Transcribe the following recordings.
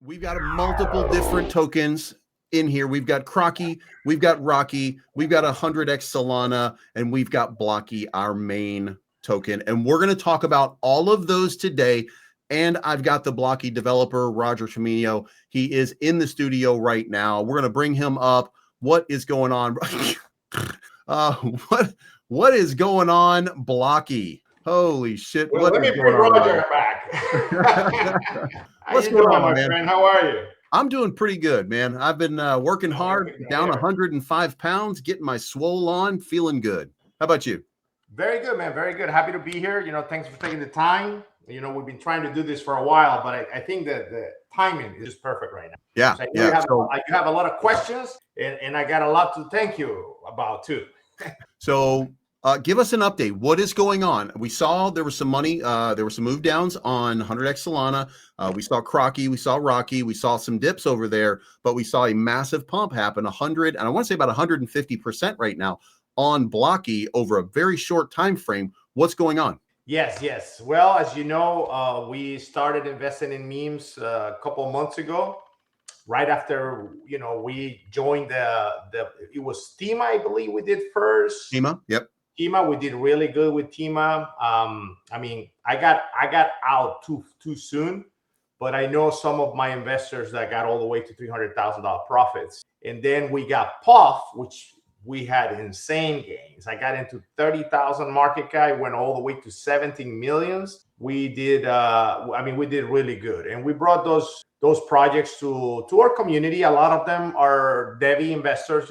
We've got multiple different tokens in here. We've got Crocky, we've got Rocky, we've got 100x Solana, and we've got Blocky, our main token. And we're going to talk about all of those today. And I've got the Blocky developer, Roger Triminio. He is in the studio right now. We're going to bring him up. What is going on? What is going on, Blocky? Holy shit. Well, let me bring Roger back. What's going on, my man? friend? How are you? I'm doing pretty good, man. I've been working hard, down 105 pounds, getting my swole on, feeling good. How about you? Very good, man. Very good. Happy to be here. Thanks for taking the time. We've been trying to do this for a while, but I think that the timing is just perfect right now. Yeah. So you have a lot of questions, and I got a lot to thank you about too. So give us an update. What is going on? We saw there was some money. There were some move downs on 100x Solana. We saw Crocky. We saw Rocky. We saw some dips over there, but we saw a massive pump happen, 100, and I want to say about 150% right now on Blocky over a very short time frame. What's going on? Yes. Well, as you know, we started investing in memes a couple of months ago, right after we joined it was Tima, I believe we did first. Tima, yep. Tima, we did really good with Tima. I mean, I got out too soon, but I know some of my investors that got all the way to $300,000 profits, and then we got Puff, which we had insane gains. I got into 30,000 market cap, went all the way to 17 millions. We did, we did really good, and we brought those projects to our community. A lot of them are Devi investors,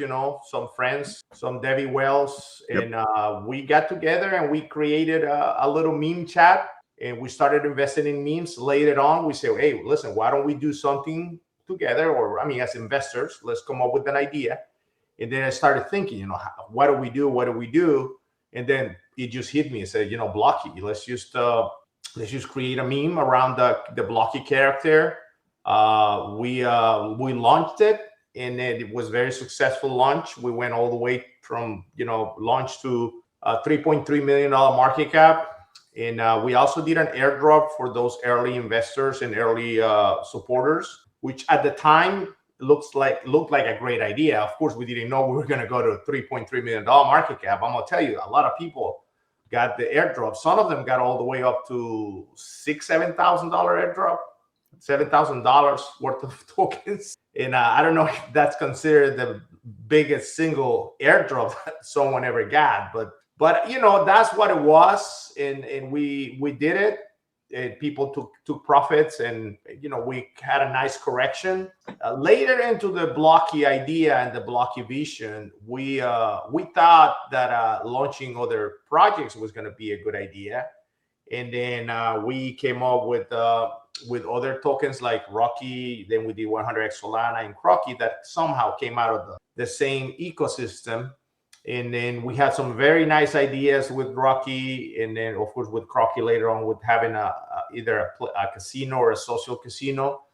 some friends, some Devi whales. Yep. And we got together and we created a little meme chat, and we started investing in memes. Later on, we said, hey, listen, why don't we do something together? Or, as investors, let's come up with an idea. And then I started thinking, what do we do? What do we do? And then it just hit me and said, Blocky, let's just create a meme around the Blocky character. We launched it, and it was very successful launch. We went all the way from launch to $3.3 million market cap, and we also did an airdrop for those early investors and early supporters, which at the time looked like a great idea. Of course, we didn't know we were going to go to a $3.3 million market cap. I'm gonna tell you, a lot of people got the airdrop. Some of them got all the way up to $6,000-7,000 airdrop. $7,000 worth of tokens. And I don't know if that's considered the biggest single airdrop that someone ever got, but that's what it was. And we did it, and people took profits, and we had a nice correction. Later into the Blocky idea and the Blocky vision, we thought that launching other projects was going to be a good idea. And then we came up with other tokens like Rocky. Then we did 100x Solana and Crocky that somehow came out of the same ecosystem. And then we had some very nice ideas with Rocky, and then of course with Crocky later on with having either a casino or a social casino.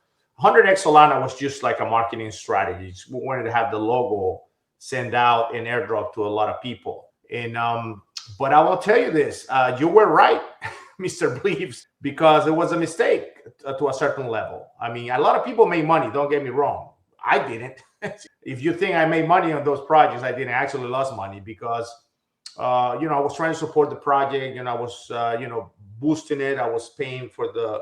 100x Solana was just like a marketing strategy. We wanted to have the logo send out an airdrop to a lot of people. And but I will tell you this, you were right, Mr. Bleeves, because it was a mistake to a certain level. I mean, a lot of people made money, don't get me wrong. I didn't. If you think I made money on those projects, I didn't. I actually lost money because, I was trying to support the project, and I was, boosting it. I was paying for the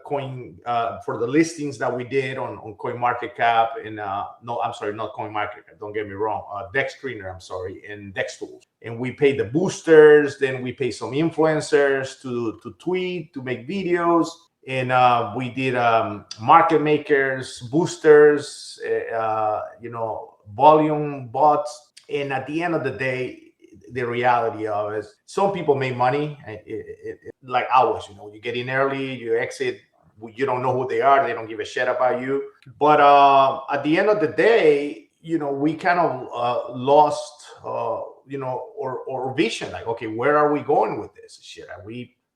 coin, for the listings that we did on CoinMarketCap, and no, I'm sorry, not CoinMarketCap. Don't get me wrong. Dex Screener, I'm sorry, and Dex Tools. And we paid the boosters. Then we paid some influencers to tweet, to make videos. And we did market makers, boosters, volume bots. And at the end of the day, the reality of it is some people make money, like ours. You get in early, you exit, you don't know who they are, they don't give a shit about you. But at the end of the day, we kind of lost, our vision. Like, okay, where are we going with this shit?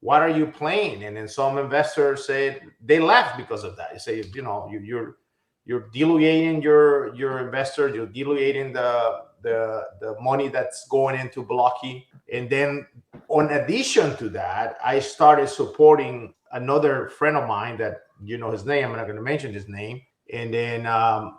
What are you playing? And then some investors said they left because of that. They say, you're diluting your investors, you're diluting the money that's going into Blocky. And then in addition to that, I started supporting another friend of mine that you know his name. I'm not going to mention his name. And then,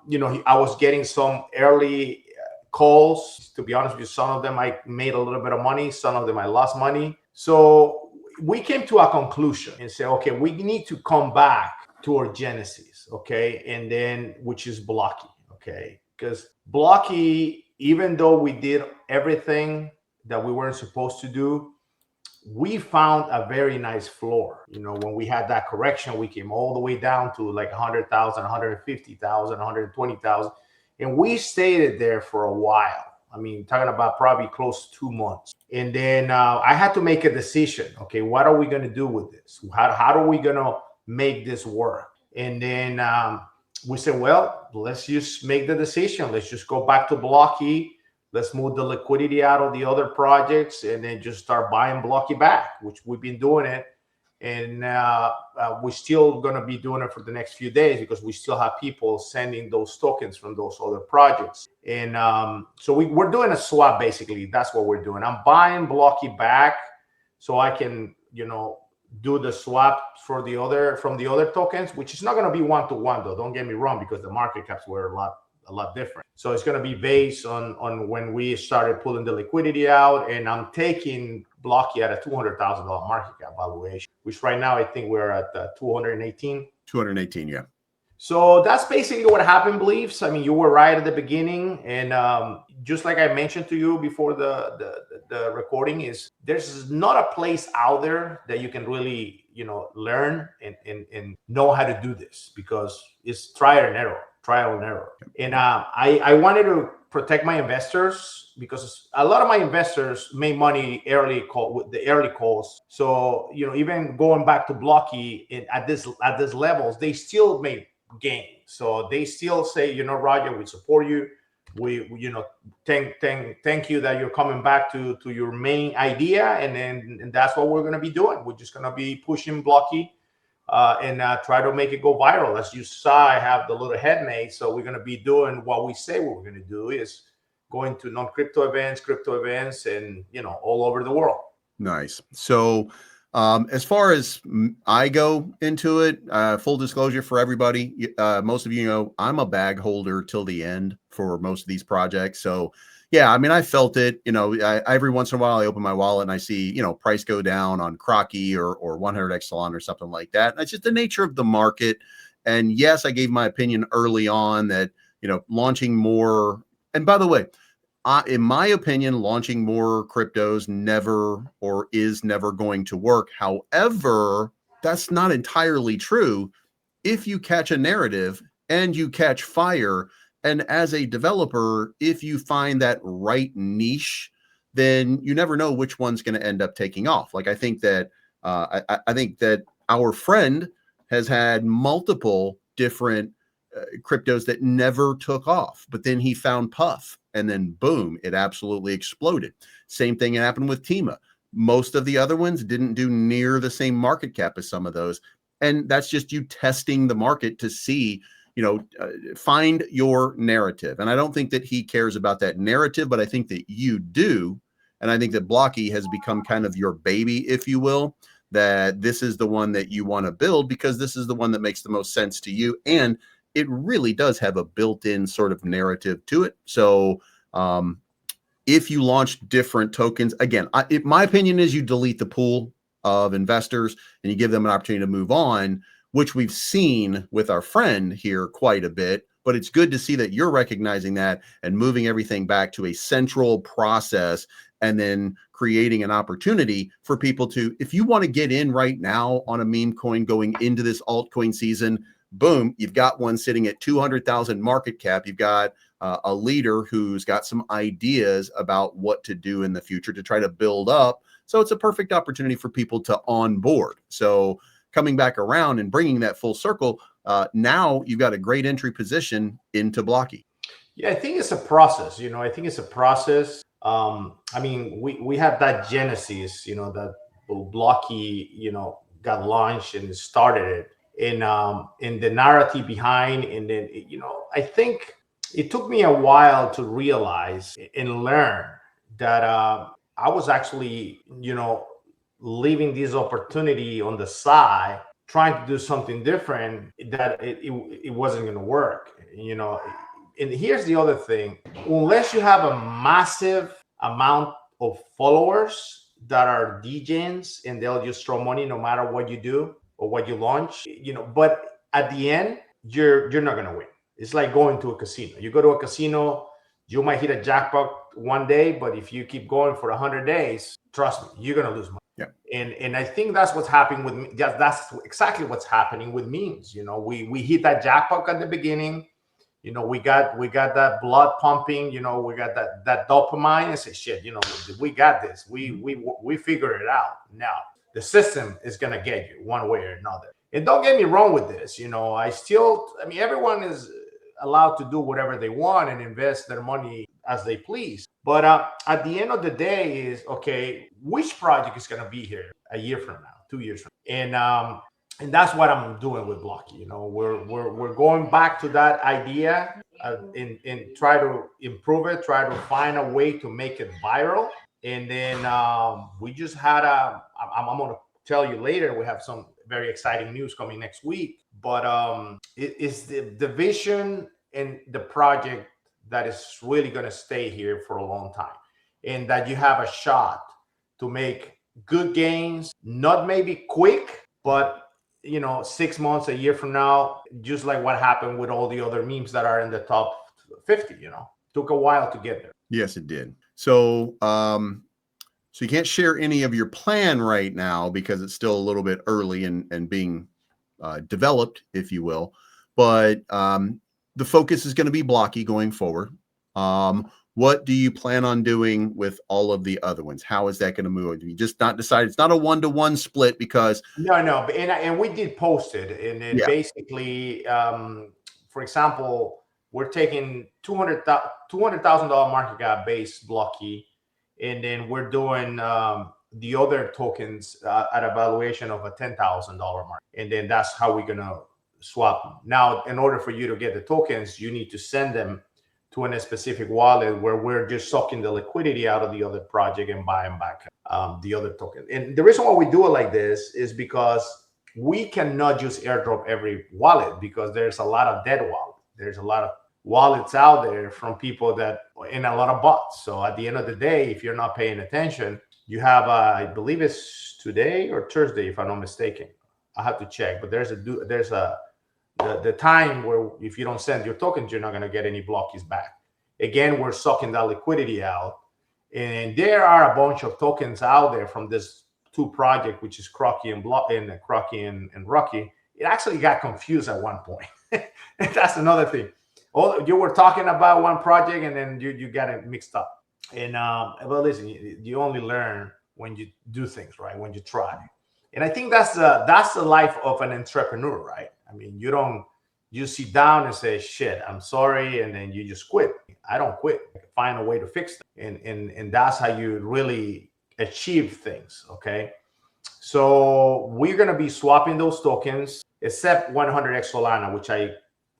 you know, I was getting some early calls. To be honest with you, some of them I made a little bit of money. Some of them I lost money. So we came to a conclusion and said, okay, we need to come back to our genesis, okay? And then, which is Blocky, okay? Because Blocky, even though we did everything that we weren't supposed to do, we found a very nice floor. You know, when we had that correction, we came all the way down to like 100,000, 150,000, 120,000. And we stayed there for a while. I mean, talking about probably close to 2 months. And then I had to make a decision. Okay, what are we going to do with this? How are we going to make this work? And then we said, well, let's just make the decision. Let's just go back to Blocky. Let's move the liquidity out of the other projects and then just start buying Blocky back, which we've been doing it. And we're still going to be doing it for the next few days because we still have people sending those tokens from those other projects. And so we're doing a swap, basically. That's what we're doing. I'm buying Blocky back so I can, you know, do the swap for the other from the other tokens, which is not going to be one-to-one, though. Don't get me wrong, because the market caps were a lot different. So it's going to be based on when we started pulling the liquidity out, and I'm taking Blocky at a $200,000 market cap valuation, which right now I think we're at 218. 218, yeah. So that's basically what happened, Beliefs. I mean, you were right at the beginning, and just like I mentioned to you before the recording, is there's not a place out there that you can really, you know, learn and know how to do this, because it's trial and error. And I wanted to protect my investors, because a lot of my investors made money with the early calls. So, you know, even going back to Blocky at this levels, they still made gain. So they still say, you know, Roger, we support you. We you know, thank you that you're coming back to your main idea, and that's what we're going to be doing. We're just going to be pushing Blocky and try to make it go viral. As you saw, I have the little head made, so we're going to be doing what we say we're going to do, is going to non-crypto events, crypto events, and, you know, all over the world. Nice. So as far as I go into it, full disclosure for everybody, most of you know, I'm a bag holder till the end for most of these projects. So yeah, I mean, I felt it, you know, every once in a while I open my wallet and I see, you know, price go down on Crocky or 100x Solana or something like that. That's just the nature of the market. And yes, I gave my opinion early on that, you know, launching more, and by the way, in my opinion, launching more cryptos is never going to work. However, that's not entirely true. If you catch a narrative and you catch fire, and as a developer, if you find that right niche, then you never know which one's going to end up taking off. Like I think that I think that our friend has had multiple different cryptos that never took off, but then he found Puff, and then boom, it absolutely exploded. Same thing happened with Tima. Most of the other ones didn't do near the same market cap as some of those. And that's just you testing the market to see, you know, find your narrative. And I don't think that he cares about that narrative, but I think that you do. And I think that Blocky has become kind of your baby, if you will, that this is the one that you want to build because this is the one that makes the most sense to you. And it really does have a built-in sort of narrative to it. So if you launch different tokens, again, my opinion is you delete the pool of investors and you give them an opportunity to move on, which we've seen with our friend here quite a bit. But it's good to see that you're recognizing that and moving everything back to a central process, and then creating an opportunity for people to, if you want to get in right now on a meme coin going into this altcoin season, boom, you've got one sitting at 200,000 market cap. You've got a leader who's got some ideas about what to do in the future to try to build up. So it's a perfect opportunity for people to onboard. So coming back around and bringing that full circle, now you've got a great entry position into Blocky. Yeah, I think it's a process. You know, I think it's a process. I mean, we have that genesis, you know, that Blocky, you know, got launched and started it. In the narrative behind, and then, you know, I think it took me a while to realize and learn that I was actually, you know, leaving this opportunity on the side trying to do something different, that it wasn't going to work, you know. And here's the other thing: unless you have a massive amount of followers that are DJs and they'll just throw money no matter what you do or what you launch, you know. But at the end, you're not going to win. It's like going to a casino. You go to a casino, you might hit a jackpot one day, but if you keep going for 100 days, trust me, you're going to lose money. Yeah. And I think that's what's happening with me. That's exactly what's happening with memes. You know, we hit that jackpot at the beginning. You know, we got that blood pumping. You know, we got that dopamine. And say, shit, you know, we got this. We figured it out. Now the system is gonna get you one way or another. And don't get me wrong with this. You know, I mean, everyone is allowed to do whatever they want and invest their money as they please. But at the end of the day is, okay, which project is going to be here a year from now, 2 years from now? And that's what I'm doing with Blocky. You know, we're going back to that idea and try to improve it, try to find a way to make it viral. And then we just had I'm going to tell you later, we have some very exciting news coming next week. But it's the vision and the project that is really going to stay here for a long time, and that you have a shot to make good gains, not maybe quick, but you know, 6 months, a year from now, just like what happened with all the other memes that are in the top 50. You know, took a while to get there. Yes, it did. So so you can't share any of your plan right now because it's still a little bit early and being developed, if you will. But the focus is going to be Blocky going forward. What do you plan on doing with all of the other ones? How is that going to move? You just not decided. It's not a 1-to-1 split because no, and we did post it, and then basically, for example, we're taking $200,000 market cap base Blocky, and then we're doing the other tokens at a valuation of a $10,000 mark, and then that's how we're gonna swap them. Now, in order for you to get the tokens, you need to send them to a specific wallet where we're just sucking the liquidity out of the other project and buying back the other token. And the reason why we do it like this is because we cannot just airdrop every wallet, because there's a lot of dead wallets. There's a lot of wallets out there from people that, and a lot of bots. So at the end of the day, if you're not paying attention, you have, I believe it's today or Thursday, if I'm not mistaken. I have to check, but there's the time where if you don't send your tokens, you're not going to get any Blockies back. Again, we're sucking that liquidity out. And there are a bunch of tokens out there from this two project, which is Crocky and Crocky and Rocky. It actually got confused at one point. That's another thing. You were talking about one project and then you got it mixed up. And well, listen, you only learn when you do things, right? When you try. And I think that's the life of an entrepreneur, right? I mean, you sit down and say, shit, I'm sorry, and then you just quit. I don't quit. Find a way to fix them. And that's how you really achieve things, okay? So we're going to be swapping those tokens, except 100x Solana, which I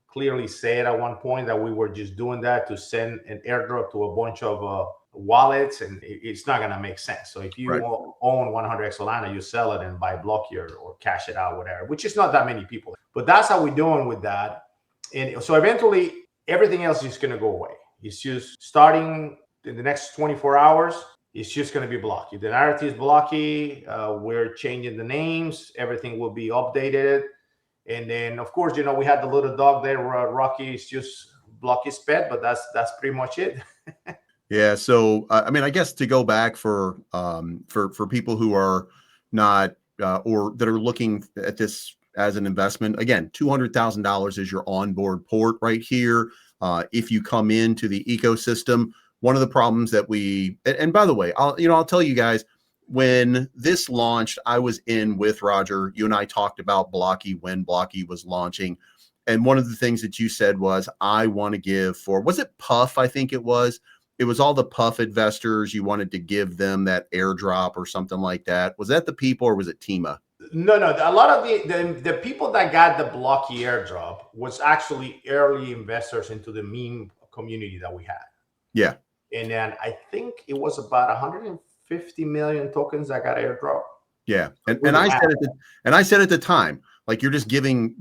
clearly said at one point that we were just doing that to send an airdrop to a bunch of wallets, and it's not going to make sense. So if you own 100x Solana, you sell it and buy Blocky or cash it out, whatever, which is not that many people. But that's how we're doing with that. And so eventually everything else is going to go away. It's just starting in the next 24 hours. It's just going to be Blocky. The narrative is Blocky. We're changing the names. Everything will be updated. And then, of course, you know, we had the little dog there. Rocky is just Blocky's pet, but that's pretty much it. Yeah. So, I mean, I guess to go back for people who are not or that are looking at this as an investment, again, $200,000 is your onboard port right here. If you come into the ecosystem, one of the problems that and by the way, I'll tell you guys, when this launched, I was in with Roger. You and I talked about Blocky when Blocky was launching. And one of the things that you said was, I want to give was it Puff? I think it was all the Puff investors. You wanted to give them that airdrop or something like that. Was that the people or was it Tima? No. A lot of the people that got the Blocky airdrop was actually early investors into the meme community that we had. Yeah. And then I think it was about 150 million tokens that got airdrop. Yeah. And I said at the time, like you're just giving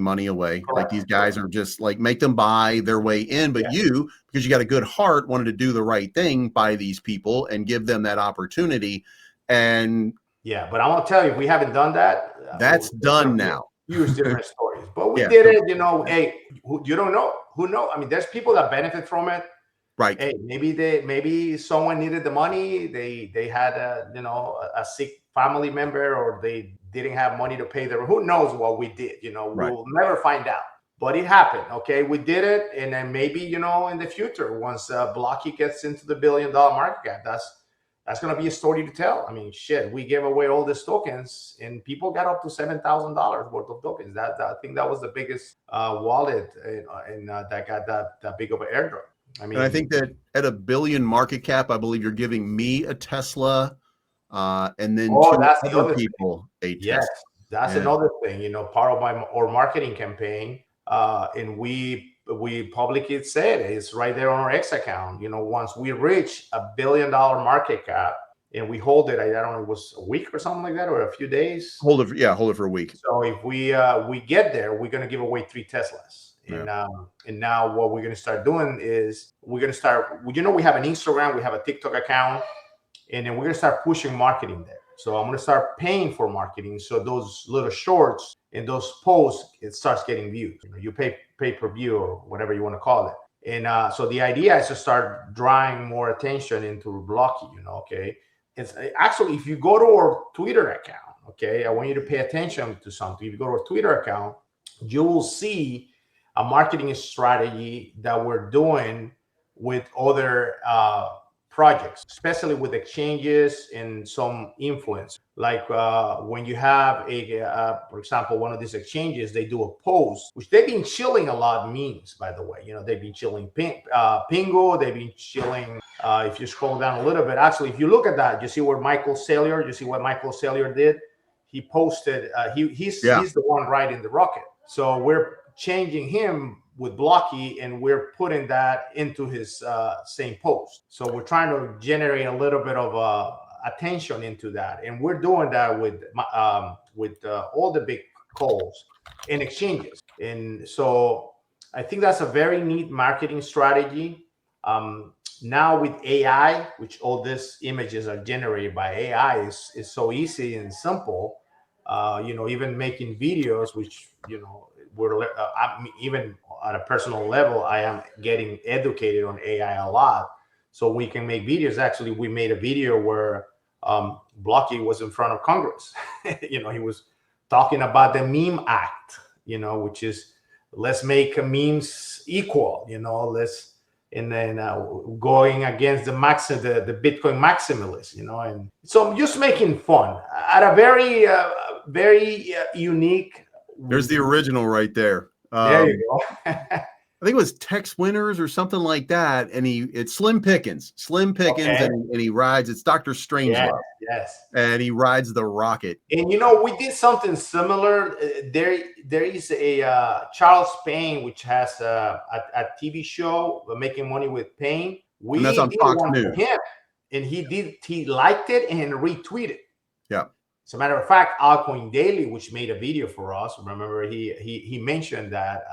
money away. Correct. Like these guys are just like, make them buy their way in, but you, because you got a good heart, wanted to do the right thing by these people and give them that opportunity. And yeah, but I'm gonna tell you, if we haven't done that, that's done now. Huge different stories, but we did it. You know, hey, you don't know who knows. I mean, there's people that benefit from it. Right. Hey, maybe someone needed the money. They had a sick family member, or they didn't have money to pay their. Who knows what we did? You know, we'll never find out. But it happened. Okay, we did it, and then maybe in the future, once Blocky gets into the $1 billion market cap, that's going to be a story to tell. I mean, shit, we gave away all these tokens, and people got up to $7,000 worth of tokens. I think that was the biggest wallet, that got that big of an airdrop. I mean, and I think that at $1 billion market cap, I believe you're giving me a Tesla, and then two other people a Tesla. Yes, that's another thing. Part of our marketing campaign, and we publicly said it's right there on our X account. Once we reach $1 billion market cap and we hold it, I don't know, it was a week or something like that, or a few days. Hold it for a week. So if we get there, we're going to give away 3 Teslas. And now what we're going to start doing is we're going to start, we have an Instagram, we have a TikTok account, and then we're going to start pushing marketing there. So I'm going to start paying for marketing. So those little shorts and those posts, it starts getting views. You pay per view, or whatever you want to call it. And so the idea is to start drawing more attention into Blocky, okay? It's actually, if you go to our Twitter account, okay, I want you to pay attention to something. If you go to our Twitter account, you will see a marketing strategy that we're doing with other projects, especially with exchanges and some influence. Like when you have for example, one of these exchanges, they do a post, which they've been chilling a lot memes, by the way. They've been chilling Pingo, they've been chilling. If you scroll down a little bit, actually, if you look at that, you see what Michael Saylor did. He posted, he's the one riding the rocket. So we're changing him with Blocky, and we're putting that into his same post. So we're trying to generate a little bit of attention into that, and we're doing that with all the big calls and exchanges. And so I think that's a very neat marketing strategy. Now with AI, which all these images are generated by AI, is so easy and simple. Even making videos, which even at a personal level, I am getting educated on AI a lot, so we can make videos. Actually, we made a video where Blocky was in front of Congress. He was talking about the Meme Act, which is, let's make memes equal, and then going against the Bitcoin maximalists, and so I'm just making fun at a very unique. There's the original right there. There you go. I think it was Tex Winners or something like that, and it's Slim Pickens, okay. and he rides. It's Dr. Strangelove. Yes. And he rides the rocket. And we did something similar. There is a Charles Payne, which has a TV show, Making Money with Payne. And that's on Fox News. Him, and he liked it and retweeted. Yeah. As a matter of fact, Altcoin Daily, which made a video for us, remember he mentioned that.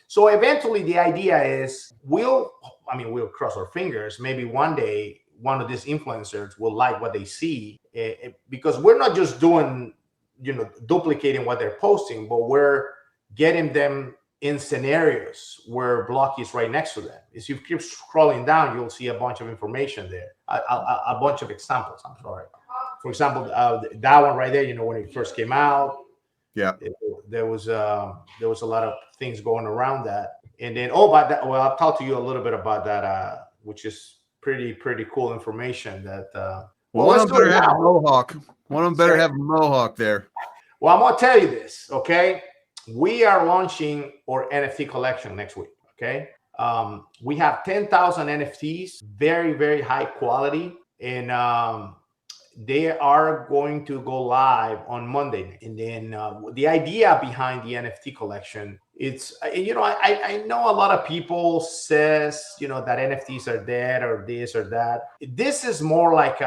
So eventually the idea is we'll cross our fingers. Maybe one day one of these influencers will like what they see, because we're not just doing, duplicating what they're posting, but we're getting them in scenarios where Blocky is right next to them. If you keep scrolling down, you'll see a bunch of information there, a bunch of examples. I'm sorry. For example, that one right there, when it first came out, there was a lot of things going around that. And then, I'll talk to you a little bit about that, which is pretty cool information. That one of them better have a mohawk. One of them better have a mohawk there. Well, I'm gonna tell you this, okay? We are launching our NFT collection next week. Okay, we have 10,000 NFTs, very, very high quality, and they are going to go live on Monday. And then the idea behind the NFT collection, it's, I know a lot of people says, that NFTs are dead or this or that. This is more like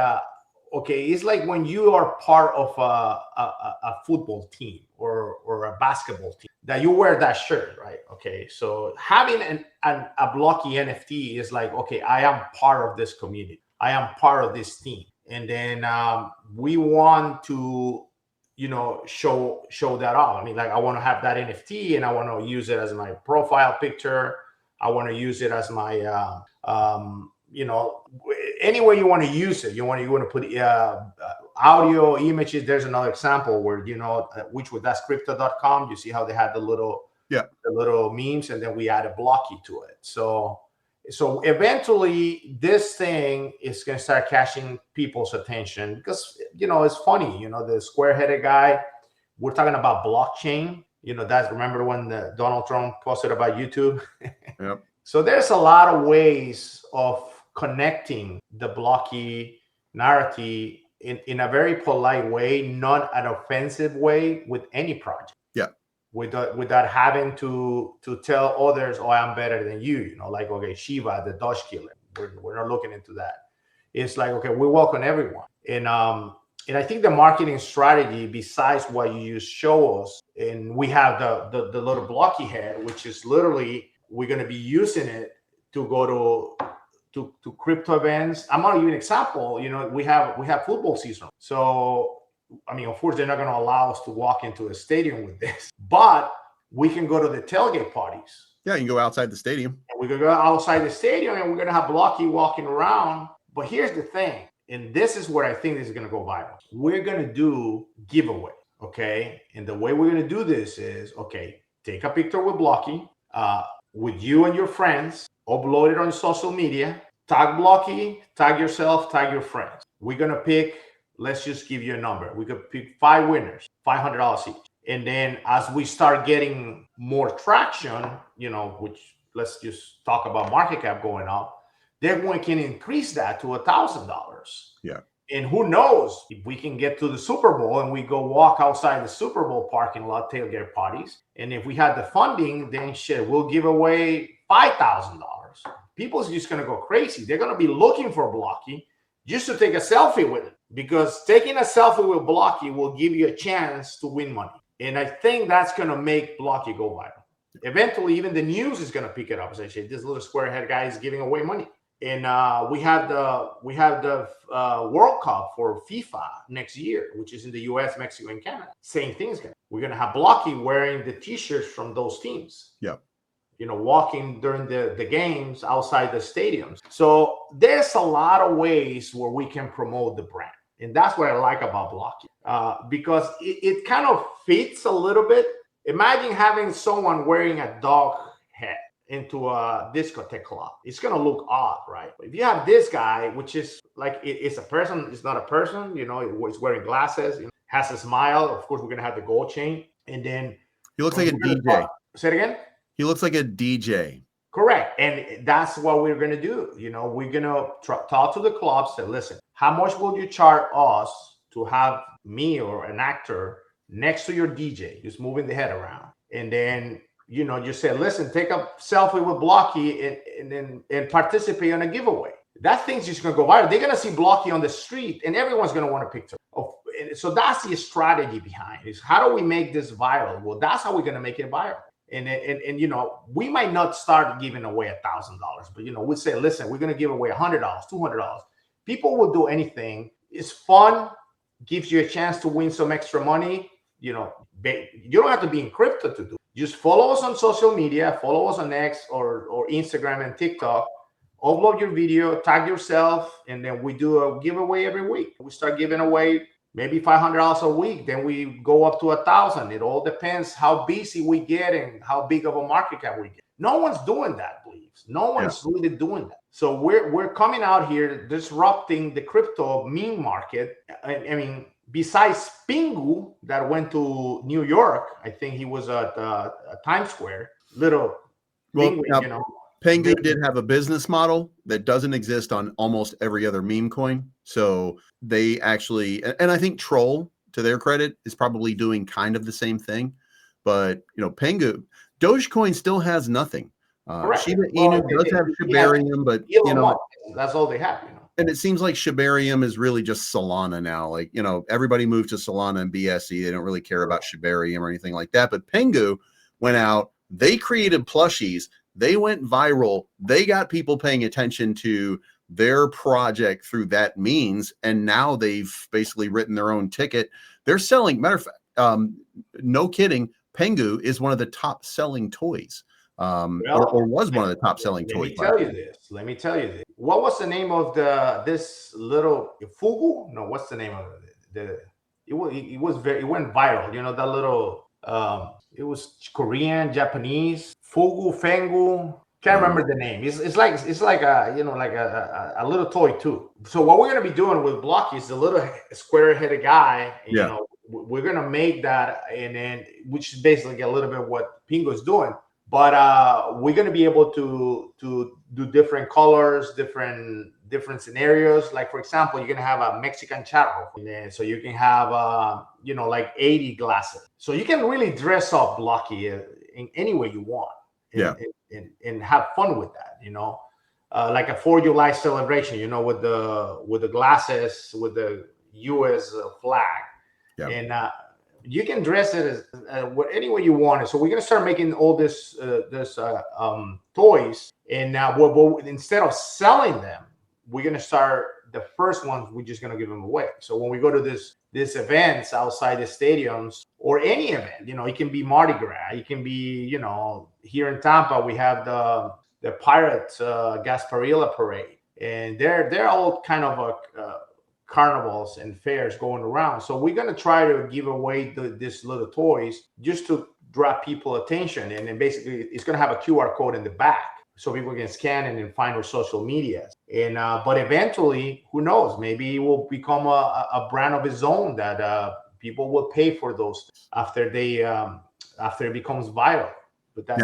it's like when you are part of a football team or basketball team, that you wear that shirt, right? Okay, so having a Blocky NFT is like, okay, I am part of this community. I am part of this team. And then we want to, you know, show that off. I mean, like, I want to have that NFT and I want to use it as my profile picture. I want to use it as my, you know, any way you want to use it. You want to put audio, images. There's another example where, you know, that's crypto.com. You see how they had the little memes, and then we add a Blocky to it. So eventually this thing is going to start catching people's attention because, you know, it's funny, you know, the square-headed guy, we're talking about blockchain, you know, remember when Donald Trump posted about YouTube? Yep. So there's a lot of ways of connecting the Blocky narrative in a very polite way, not an offensive way with any project. Yeah. Without having to tell others, oh, I'm better than you, you know, like, okay, Shiva, the Doge killer. We're not looking into that. It's like, okay, we welcome everyone. And I think the marketing strategy, besides what you show us, and we have the little Blocky head, which is literally, we're going to be using it to go to crypto events. I'm going to give you an example. You know, we have football season. So, I mean, of course, they're not going to allow us to walk into a stadium with this, but we can go to the tailgate parties. Yeah, you can go outside the stadium. We could go outside the stadium and we're going to have Blocky walking around. But here's the thing, and this is where I think this is going to go viral. We're going to do giveaway, okay? And the way we're going to do this is, okay, take a picture with Blocky, with you and your friends, upload it on social media, tag Blocky, tag yourself, tag your friends. We're going to pick, let's just give you a number. We could pick 5 winners, $500 each. And then as we start getting more traction, you know, which let's just talk about market cap going up, then we can increase that to $1,000. Yeah. And who knows if we can get to the Super Bowl and we go walk outside the Super Bowl parking lot, tailgate parties. And if we had the funding, then shit, we'll give away $5,000. People's just going to go crazy. They're going to be looking for Blocky just to take a selfie with it, because taking a selfie with Blocky will give you a chance to win money. And I think that's going to make Blocky go viral. Eventually, even the news is going to pick it up and say, this little squarehead guy is giving away money. And we have the World Cup for FIFA next year, which is in the US, Mexico, and Canada. Same thing's going. We're going to have Blocky wearing the T-shirts from those teams. Yeah. You know, walking during the games outside the stadiums. So there's a lot of ways where we can promote the brand. And that's what I like about Blocky, because it kind of fits a little bit. Imagine having someone wearing a dog head into a discotheque club. It's going to look odd, right? But if you have this guy, which is like, it's a person, it's not a person, you know, he's wearing glasses, you know, has a smile. Of course, we're going to have the gold chain. And then he looks like a DJ. Say it again? He looks like a DJ. Correct. And that's what we're going to do. You know, we're going to talk to the clubs and listen, how much will you charge us to have me or an actor next to your DJ, just moving the head around? And then, you know, just say, listen, take a selfie with Blocky and participate in a giveaway. That thing's just going to go viral. They're going to see Blocky on the street and everyone's going to want a picture. So that's the strategy behind it, is how do we make this viral? Well, that's how we're going to make it viral. And you know, we might not start giving away $1,000, but, you know, we'd say, listen, we're going to give away $100, $200. People will do anything. It's fun, gives you a chance to win some extra money. You know, you don't have to be in crypto to do it. Just follow us on social media, follow us on X or Instagram and TikTok, upload your video, tag yourself, and then we do a giveaway every week. We start giving away maybe $500 a week, then we go up to $1,000. It all depends how busy we get and how big of a market cap we get. No one's doing that, please. No one's really doing that. So we're coming out here disrupting the crypto meme market. I mean, besides Pingu that went to New York, I think he was at Times Square. Little Pingu, you know. Pengu did have a business model that doesn't exist on almost every other meme coin. So they actually, and I think Troll, to their credit, is probably doing kind of the same thing. But, you know, Pengu, Dogecoin still has nothing. Shiba Inu does have Shibarium, but, you know. That's all they have, you know. And it seems like Shibarium is really just Solana now. Like, you know, everybody moved to Solana and BSC. They don't really care about Shibarium or anything like that. But Pengu went out. They created plushies. They went viral. They got people paying attention to their project through that means. And now they've basically written their own ticket. They're selling, matter of fact, no kidding, Pengu is one of the top selling toys. Or was one of the top selling toys. Let me tell you this. What was the name of this little Fugu? No, what's the name of it? It went viral. You know, that little it was Korean, Japanese, Fugu, Fengu. Can't remember the name. It's like a, you know, like a little toy too. So what we're gonna be doing with Blocky is a little square-headed guy. And, you know, we're gonna make that, and then which is basically a little bit what Pingo is doing. But we're going to be able to do different colors, different scenarios. Like, for example, you're going to have a Mexican charro. And then, so you can have, you know, like 80 glasses. So you can really dress up Blocky in any way you want. And have fun with that, you know. Like a 4th of July celebration, you know, with the glasses, with the U.S. flag. Yeah. And you can dress it as any way you want it. So we're gonna start making all this toys, and now instead of selling them, we're gonna start the first ones. We're just gonna give them away. So when we go to this events outside the stadiums or any event, you know, it can be Mardi Gras, it can be, you know, here in Tampa we have the Pirate Gasparilla Parade, and they're all kind of carnivals and fairs going around. So we're going to try to give away this little toys just to draw people attention. And then basically it's going to have a QR code in the back so people can scan it and find our social media. And but eventually, who knows, maybe it will become a brand of its own that people will pay for those after it becomes viral. But that's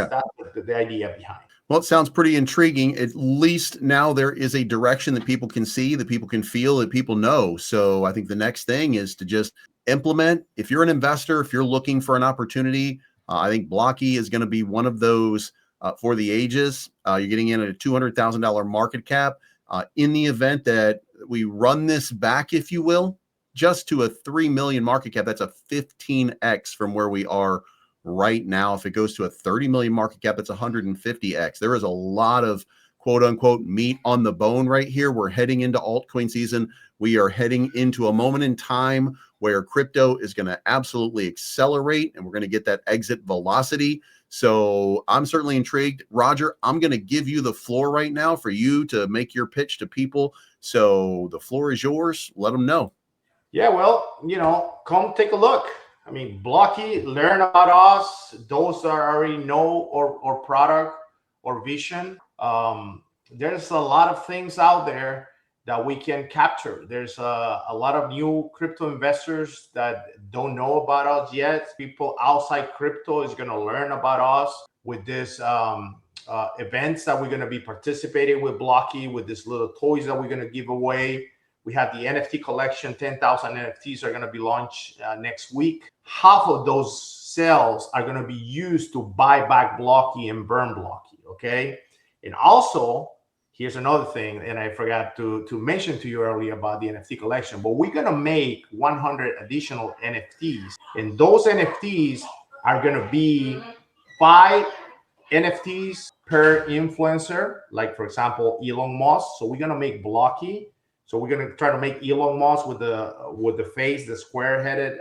the idea behind it. Well, it sounds pretty intriguing. At least now there is a direction that people can see, that people can feel, that people know. So I think the next thing is to just implement. If you're an investor, if you're looking for an opportunity, I think Blocky is going to be one of those for the ages. You're getting in at a $200,000 market cap. In the event that we run this back, if you will, just to a 3 million market cap, that's a 15x from where we are right now. If it goes to a 30 million market cap, it's 150x. There is a lot of quote unquote meat on the bone right here. We're heading into altcoin season. We are heading into a moment in time where crypto is going to absolutely accelerate, and we're going to get that exit velocity. So I'm certainly intrigued. Roger, I'm going to give you the floor right now for you to make your pitch to people. So the floor is yours. Let them know. Yeah, well, you know, come take a look. I mean, Blocky, learn about us. Those that already know our product or vision. There's a lot of things out there that we can capture. There's a lot of new crypto investors that don't know about us yet. People outside crypto is going to learn about us with this events that we're going to be participating with Blocky, with these little toys that we're going to give away. We have the NFT collection. 10,000 NFTs are going to be launched next week. Half of those sales are going to be used to buy back Blocky and burn Blocky, okay? And also, here's another thing, and I forgot to mention to you earlier about the NFT collection, but we're going to make 100 additional NFTs, and those NFTs are going to be 5 NFTs per influencer, like, for example, Elon Musk. So we're going to make Blocky. So we're going to try to make Elon Musk with the face, the square-headed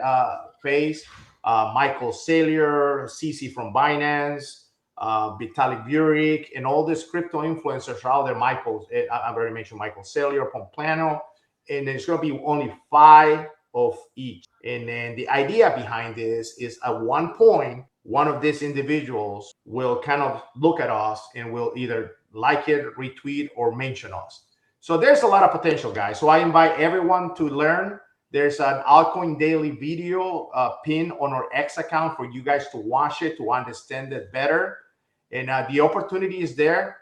face, Michael Saylor, CC from Binance, Vitalik Buterin, and all these crypto influencers are out there. I've already mentioned Michael Saylor, Pomplano, and there's going to be only 5 of each. And then the idea behind this is at one point, one of these individuals will kind of look at us and will either like it, retweet, or mention us. So there's a lot of potential, guys. So I invite everyone to learn. There's an Altcoin Daily video pinned on our X account for you guys to watch it, to understand it better. And the opportunity is there.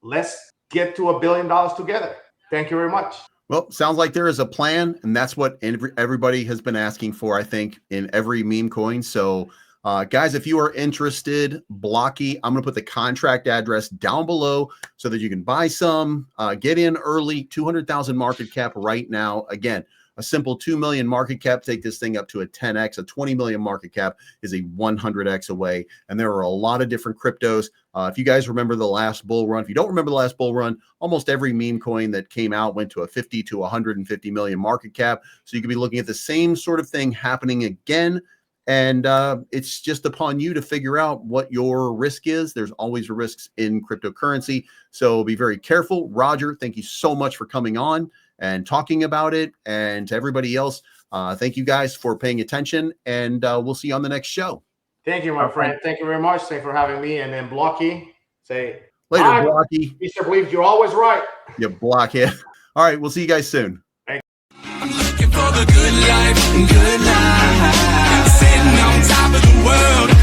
Let's get to $1 billion together. Thank you very much. Well, sounds like there is a plan, and that's what everybody has been asking for, I think, in every meme coin. So Guys, if you are interested, Blocky, I'm going to put the contract address down below so that you can buy some, get in early, 200,000 market cap right now. Again, a simple 2 million market cap, take this thing up to a 10x. A 20 million market cap is a 100x away. And there are a lot of different cryptos. If you guys remember the last bull run, if you don't remember the last bull run, almost every meme coin that came out went to a 50 to 150 million market cap. So you could be looking at the same sort of thing happening again. And it's just upon you to figure out what your risk is. There's always risks in cryptocurrency. So be very careful. Roger, thank you so much for coming on and talking about it. And to everybody else, thank you guys for paying attention. And we'll see you on the next show. Thank you, my friend. Thank you very much. Thanks for having me. And then Blocky, say later, bye. Blocky. Mr. Believes you're always right. You blockhead. All right, we'll see you guys soon. I'm looking for the good life, sitting on top of the world.